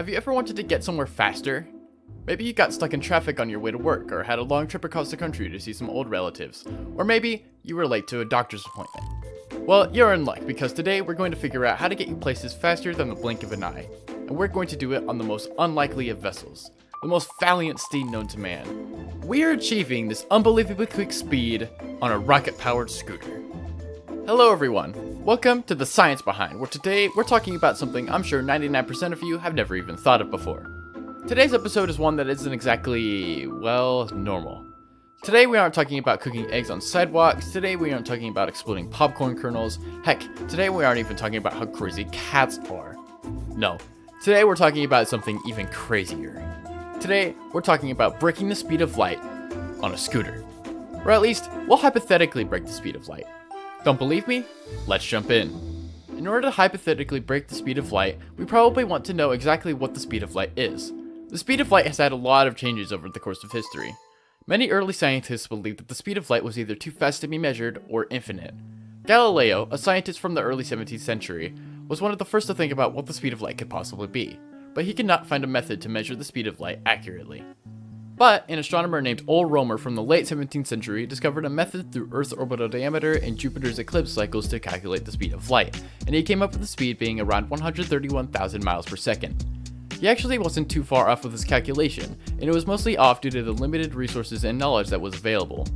Have you ever wanted to get somewhere faster? Maybe you got stuck in traffic on your way to work, or had a long trip across the country to see some old relatives, or maybe you were late to a doctor's appointment. Well, you're in luck, because today we're going to figure out how to get you places faster than the blink of an eye. And we're going to do it on the most unlikely of vessels, the most valiant steed known to man. We are achieving this unbelievably quick speed on a rocket-powered scooter. Hello everyone, welcome to the science behind, where today we're talking about something I'm sure 99% of you have never even thought of before. Today's episode is one that isn't exactly, well, normal. Today we aren't talking about cooking eggs on sidewalks, today we aren't talking about exploding popcorn kernels, heck, today we aren't even talking about how crazy cats are. No, today we're talking about something even crazier. Today we're talking about breaking the speed of light on a scooter. Or at least, we'll hypothetically break the speed of light. Don't believe me? Let's jump in. In order to hypothetically break the speed of light, we probably want to know exactly what the speed of light is. The speed of light has had a lot of changes over the course of history. Many early scientists believed that the speed of light was either too fast to be measured or infinite. Galileo, a scientist from the early 17th century, was one of the first to think about what the speed of light could possibly be, but he could not find a method to measure the speed of light accurately. But an astronomer named Ole Romer from the late 17th century discovered a method through Earth's orbital diameter and Jupiter's eclipse cycles to calculate the speed of light, and he came up with the speed being around 131,000 miles per second. He actually wasn't too far off with his calculation, and it was mostly off due to the limited resources and knowledge that was available.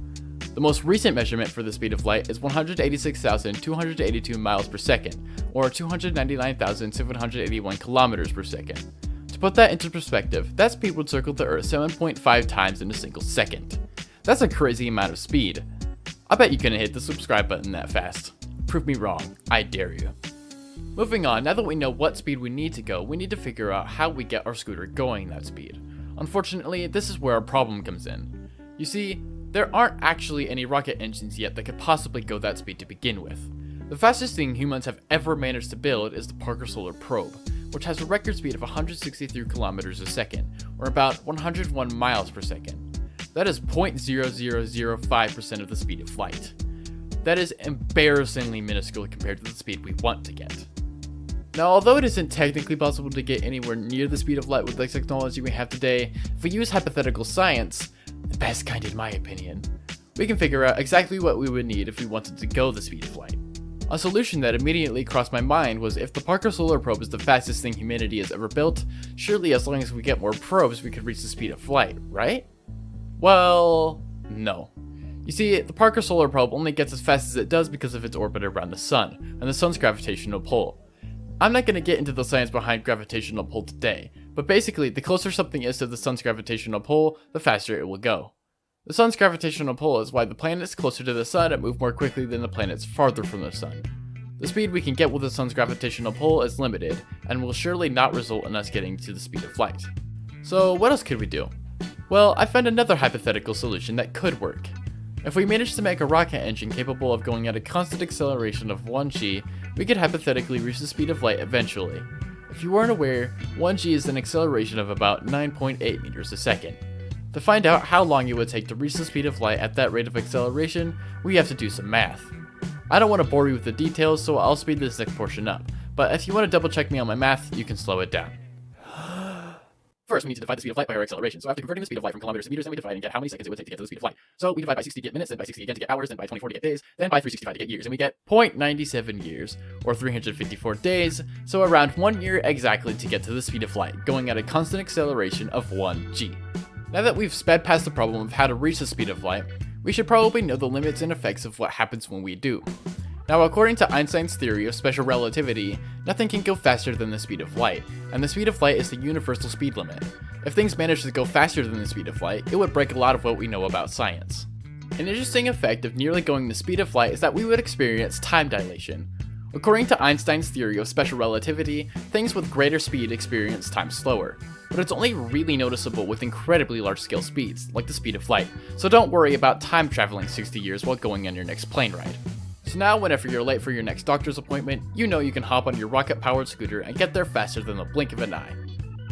The most recent measurement for the speed of light is 186,282 miles per second, or 299,781 kilometers per second. To put that into perspective, that speed would circle the Earth 7.5 times in a single second. That's a crazy amount of speed. I bet you couldn't hit the subscribe button that fast. Prove me wrong, I dare you. Moving on, now that we know what speed we need to go, we need to figure out how we get our scooter going that speed. Unfortunately, this is where our problem comes in. You see, there aren't actually any rocket engines yet that could possibly go that speed to begin with. The fastest thing humans have ever managed to build is the Parker Solar Probe, which has a record speed of 163 kilometers a second, or about 101 miles per second. That is 0.0005% of the speed of light. That is embarrassingly minuscule compared to the speed we want to get. Now, although it isn't technically possible to get anywhere near the speed of light with the technology we have today, if we use hypothetical science, the best kind in my opinion, we can figure out exactly what we would need if we wanted to go the speed of light. A solution that immediately crossed my mind was, if the Parker Solar Probe is the fastest thing humanity has ever built, surely as long as we get more probes we could reach the speed of light, right? Well, no. You see, the Parker Solar Probe only gets as fast as it does because of its orbit around the sun, and the sun's gravitational pull. I'm not going to get into the science behind gravitational pull today, but basically, the closer something is to the sun's gravitational pull, the faster it will go. The sun's gravitational pull is why the planets closer to the sun move more quickly than the planets farther from the sun. The speed we can get with the sun's gravitational pull is limited, and will surely not result in us getting to the speed of light. So what else could we do? Well, I found another hypothetical solution that could work. If we managed to make a rocket engine capable of going at a constant acceleration of 1g, we could hypothetically reach the speed of light eventually. If you weren't aware, 1g is an acceleration of about 9.8 meters a second. To find out how long it would take to reach the speed of light at that rate of acceleration, we have to do some math. I don't want to bore you with the details, so I'll speed this next portion up, but if you want to double check me on my math, you can slow it down. First, we need to divide the speed of light by our acceleration. So after converting the speed of light from kilometers to meters, then we divide and get how many seconds it would take to get to the speed of light. So we divide by 60 to get minutes, then by 60 again to get hours, then by 24 to get days, then by 365 to get years, and we get 0.97 years, or 354 days, so around 1 year exactly to get to the speed of light, going at a constant acceleration of 1g. Now that we've sped past the problem of how to reach the speed of light, we should probably know the limits and effects of what happens when we do. Now, according to Einstein's theory of special relativity, nothing can go faster than the speed of light, and the speed of light is the universal speed limit. If things managed to go faster than the speed of light, it would break a lot of what we know about science. An interesting effect of nearly going the speed of light is that we would experience time dilation. According to Einstein's theory of special relativity, things with greater speed experience time slower, but it's only really noticeable with incredibly large-scale speeds, like the speed of light, so don't worry about time traveling 60 years while going on your next plane ride. So now, whenever you're late for your next doctor's appointment, you know you can hop on your rocket-powered scooter and get there faster than the blink of an eye.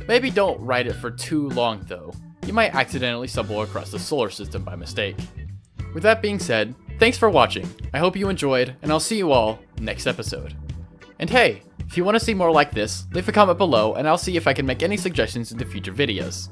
Maybe don't ride it for too long though. You might accidentally stumble across the solar system by mistake. With that being said, thanks for watching. I hope you enjoyed, and I'll see you all next episode. And hey, If you want to see more like this, leave a comment below and I'll see if I can make any suggestions into future videos.